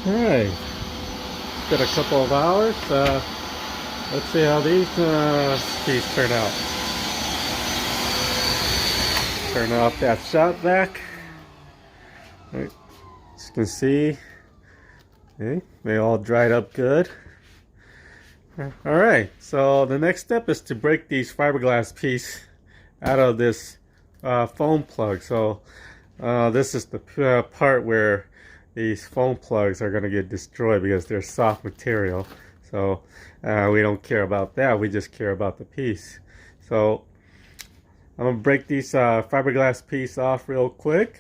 Alright, it's been a couple of hours. Let's see how these keys turn out. Turn off that shop vac. Right. As you can see, okay, they all dried up good. Alright, so the next step is to break these fiberglass piece out of this foam plug. So this is the part where these foam plugs are going to get destroyed because they're soft material. So we don't care about that, we just care about the piece. So I'm going to break these fiberglass piece off real quick.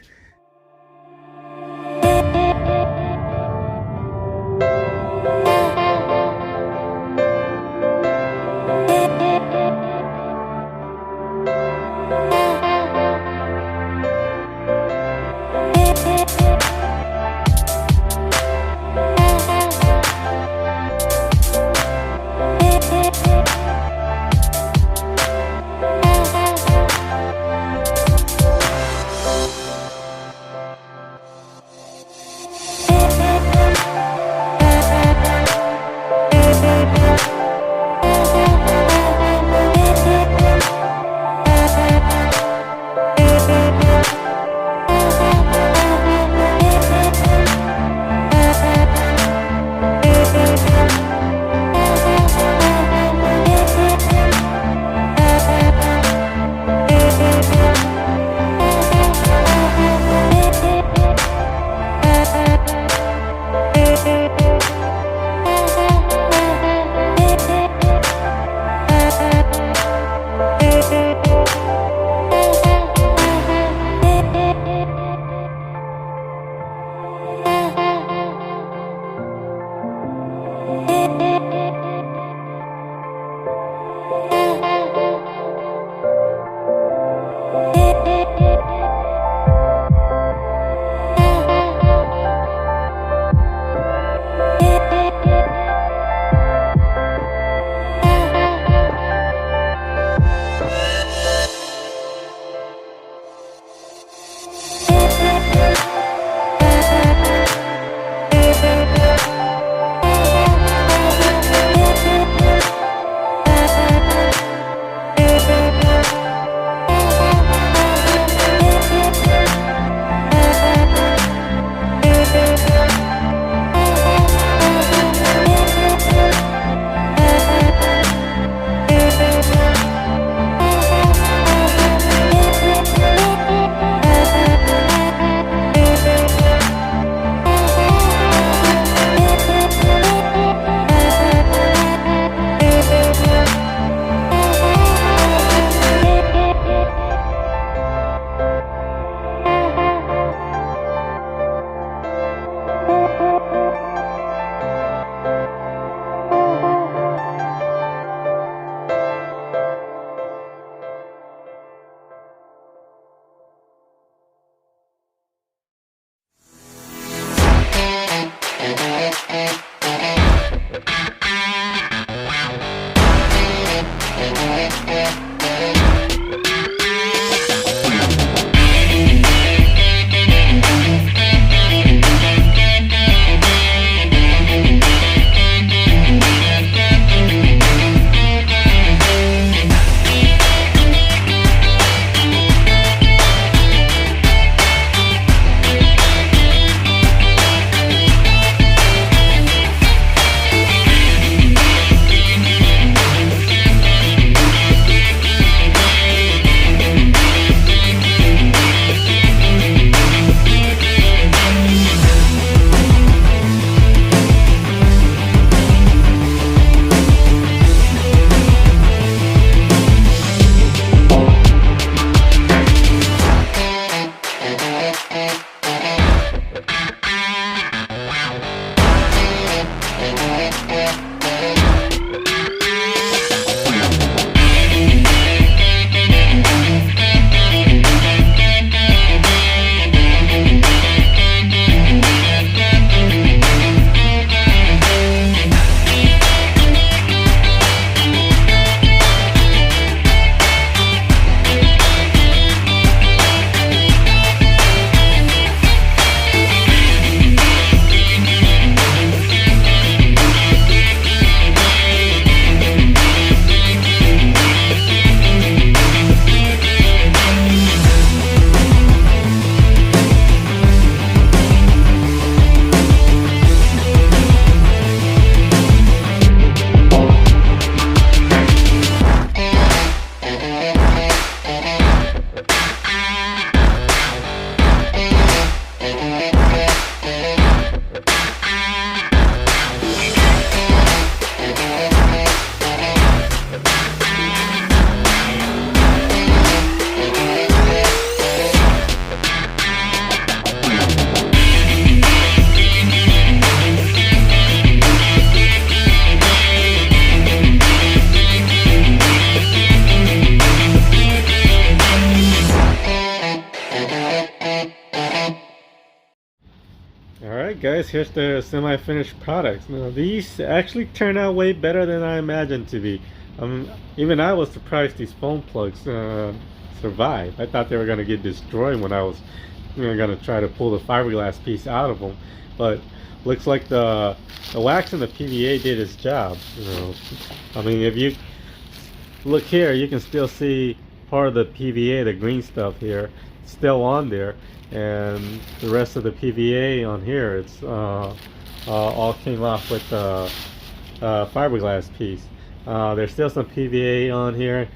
Alright guys, here's the semi-finished products. Now these actually turn out way better than I imagined to be. Even I was surprised these foam plugs survived. I thought they were going to get destroyed when I was going to try to pull the fiberglass piece out of them. But looks like the wax and the PVA did its job. You know, I mean, if you look here, you can still see part of the PVA, the green stuff here, still on there, and the rest of the PVA on here, it's all came off with the fiberglass piece. There's still some PVA on here.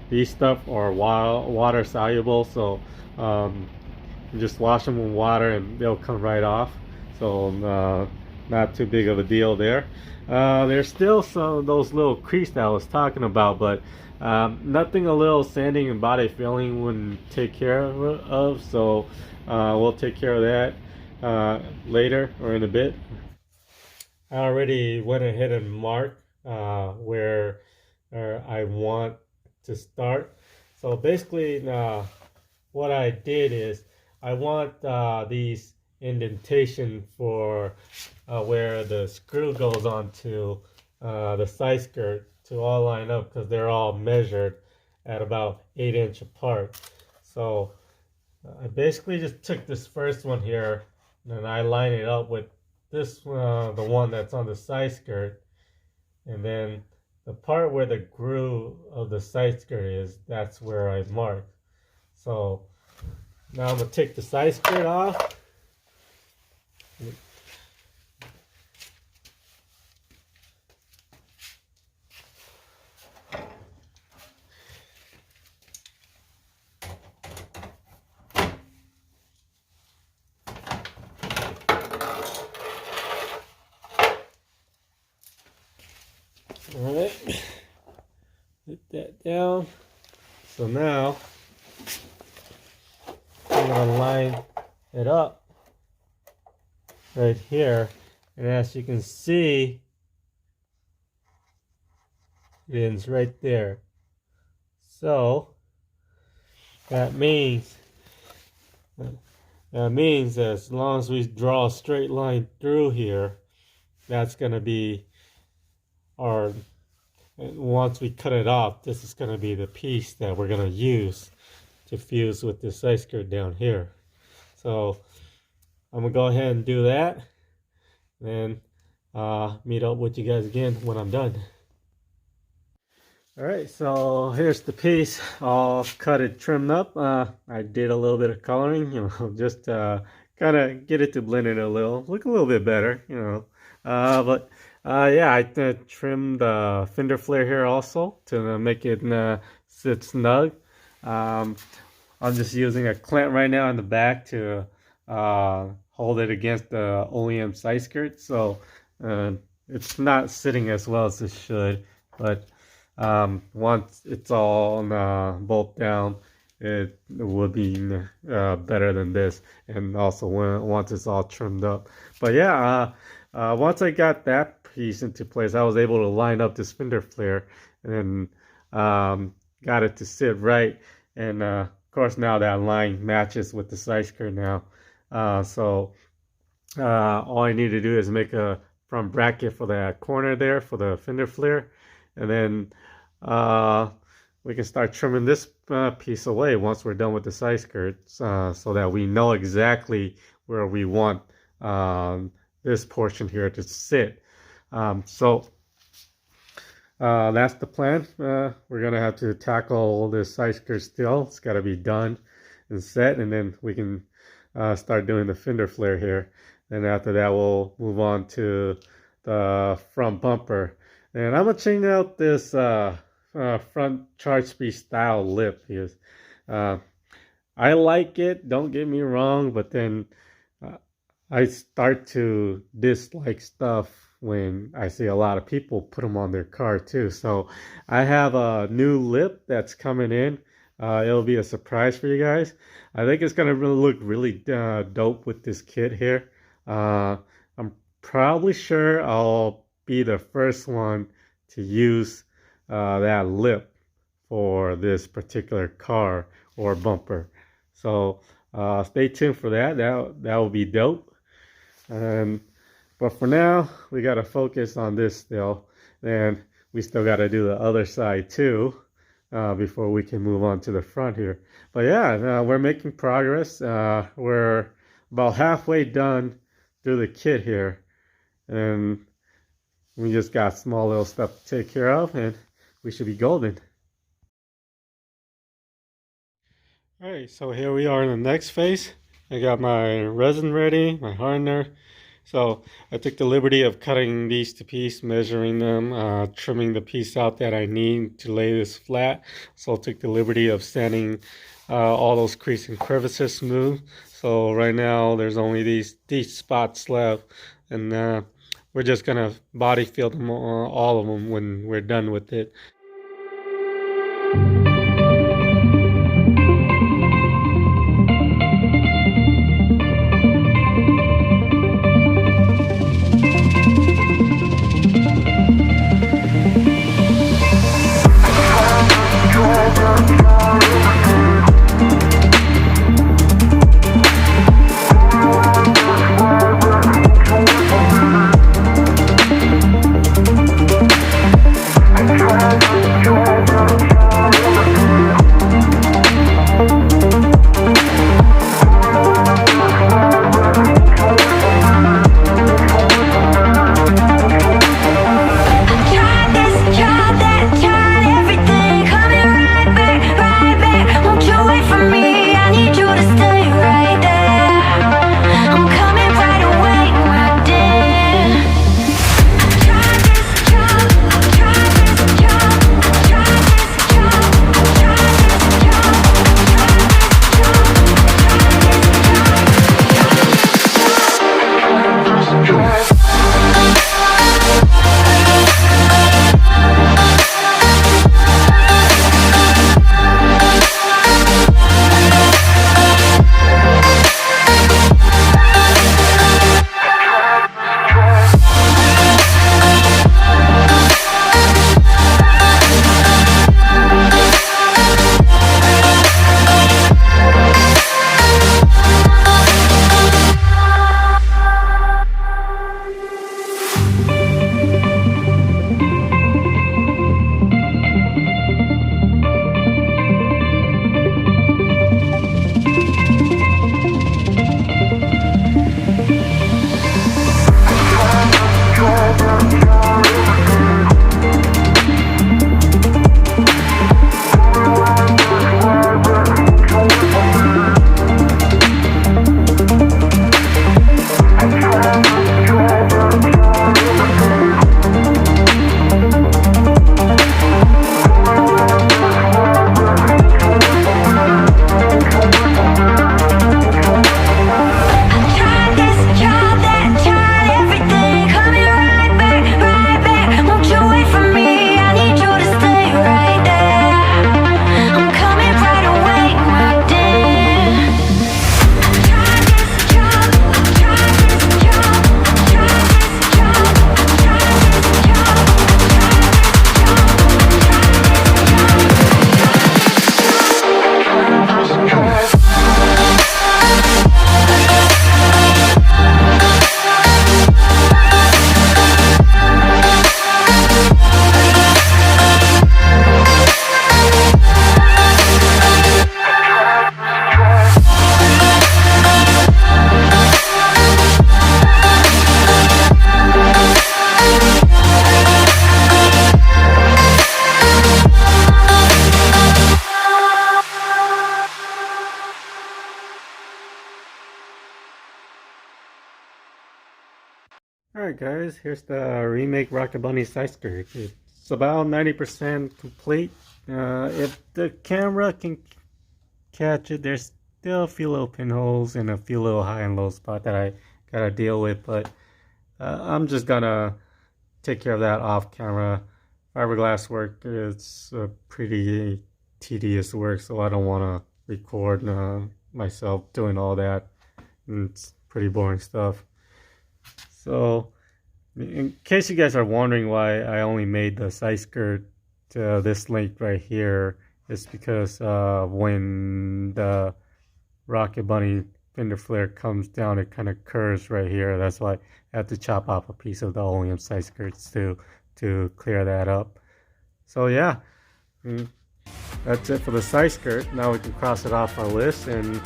These stuff are water soluble, so you just wash them with water and they'll come right off. So not too big of a deal there. There's still some of those little crease that I was talking about, but nothing a little sanding and body filling wouldn't take care of, so we'll take care of that later or in a bit. I already went ahead and marked where I want to start. So basically what I did is I want these indentation for where the screw goes onto the side skirt to all line up, because they're all measured at about 8 inches apart. So I basically just took this first one here and I line it up with this the one that's on the side skirt, and then the part where the groove of the side skirt is, that's where I marked. So now I'm going to take the side skirt off. Alright, put that down. So now I'm going to line it up right here, and as you can see, it ends right there. So that means as long as we draw a straight line through here, that's going to be our, once we cut it off, this is going to be the piece that we're going to use to fuse with this side skirt down here. So I'm going to go ahead and do that, and meet up with you guys again when I'm done. Alright, so here's the piece all cut and trimmed up. I did a little bit of coloring, you know, just kind of get it to blend it a little, look a little bit better, you know. Yeah, I trimmed the fender flare here also to make it sit snug. I'm just using a clamp right now in the back to hold it against the OEM side skirt, so it's not sitting as well as it should, but once it's all bolt down, it would be better than this, and also once it's all trimmed up. But yeah, once I got that piece into place, I was able to line up this fender flare and got it to sit right, and of course now that line matches with the side skirt now. So all I need to do is make a front bracket for that corner there for the fender flare, and then we can start trimming this piece away once we're done with the side skirts, so that we know exactly where we want this portion here to sit. So that's the plan. We're gonna have to tackle this side skirt still. It's got to be done and set, and then we can start doing the fender flare here. And after that, we'll move on to the front bumper. And I'm gonna change out this front charge speed style lip here. I like it, don't get me wrong, but then I start to dislike stuff when I see a lot of people put them on their car too. So I have a new lip that's coming in. It'll be a surprise for you guys. I think it's gonna look really dope with this kit here. I'm probably sure I'll be the first one to use that lip for this particular car or bumper. So Stay tuned for that. That will be dope. But for now, we got to focus on this still. And we still got to do the other side too before we can move on to the front here. But yeah, we're making progress. We're about halfway done through the kit here. And we just got small little stuff to take care of, and we should be golden. Alright, so here we are in the next phase. I got my resin ready, my hardener. So I took the liberty of cutting these to piece, measuring them, trimming the piece out that I need to lay this flat. So I took the liberty of sanding all those creases and crevices smooth. So right now there's only these spots left, and we're just gonna body fill them, all of them, when we're done with it. Alright guys, here's the remake Rocket Bunny side skirt. It's about 90% complete. If the camera can catch it, there's still a few little pinholes and a few little high and low spots that I gotta deal with, but I'm just gonna take care of that off camera. Fiberglass work is pretty tedious work, so I don't want to record myself doing all that. It's pretty boring stuff. So, in case you guys are wondering why I only made the side skirt this length right here, it's because when the Rocket Bunny fender flare comes down, it kind of curves right here. That's why I have to chop off a piece of the oleum side skirts to clear that up. So yeah, that's it for the side skirt. Now we can cross it off our list and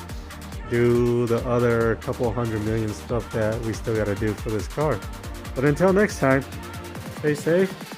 do the other couple 100 million stuff that we still got to do for this car. But until next time, stay safe.